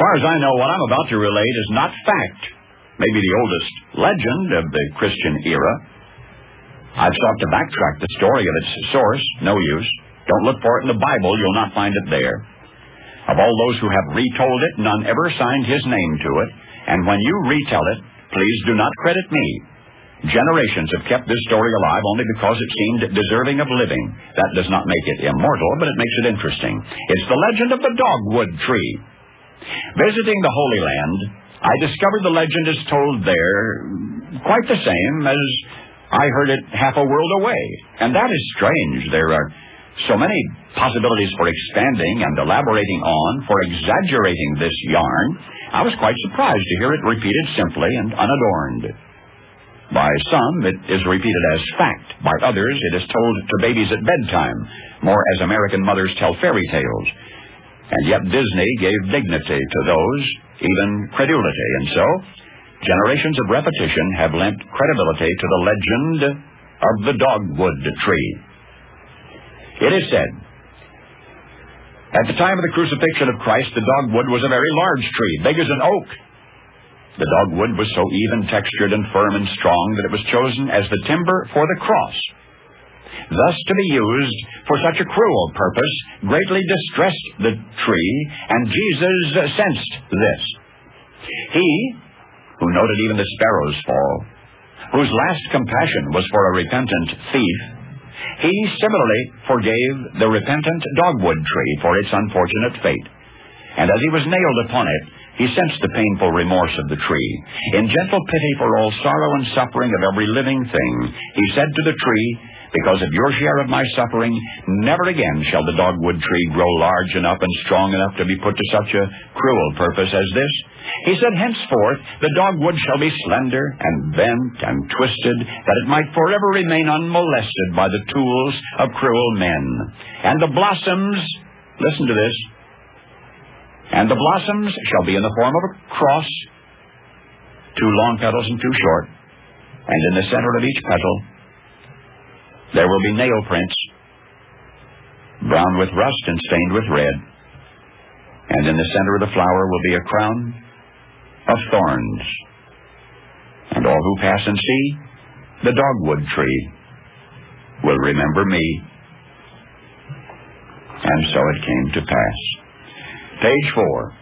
far as I know, what I'm about to relate is not fact, maybe the oldest legend of the Christian era. I've sought to backtrack the story of its source. No use. Don't look for it in the Bible. You'll not find it there. Of all those who have retold it, none ever signed his name to it. And when you retell it, please do not credit me. Generations have kept this story alive only because it seemed deserving of living. That does not make it immortal, but it makes it interesting. It's the legend of the dogwood tree. Visiting the Holy Land, I discovered the legend is told there quite the same as I heard it half a world away. And that is strange. There are so many possibilities for expanding and elaborating on, for exaggerating this yarn. I was quite surprised to hear it repeated simply and unadorned. By some, it is repeated as fact. By others, it is told to babies at bedtime, more as American mothers tell fairy tales. And yet Disney gave dignity to those, even credulity. And so, generations of repetition have lent credibility to the legend of the dogwood tree. It is said, at the time of the crucifixion of Christ, the dogwood was a very large tree, big as an oak. The dogwood was so even-textured and firm and strong that it was chosen as the timber for the cross. Thus, to be used for such a cruel purpose greatly distressed the tree, and Jesus sensed this. He, who noted even the sparrow's fall, whose last compassion was for a repentant thief, he similarly forgave the repentant dogwood tree for its unfortunate fate. And as he was nailed upon it, he sensed the painful remorse of the tree. In gentle pity for all sorrow and suffering of every living thing, he said to the tree, because of your share of my suffering, never again shall the dogwood tree grow large enough and strong enough to be put to such a cruel purpose as this. He said, henceforth the dogwood shall be slender and bent and twisted, that it might forever remain unmolested by the tools of cruel men. And the blossoms, listen to this, and the blossoms shall be in the form of a cross, 2 long petals and 2 short, and in the center of each petal there will be nail prints, brown with rust and stained with red, and in the center of the flower will be a crown of thorns. And all who pass and see the dogwood tree will remember me. And so it came to pass. Page 4.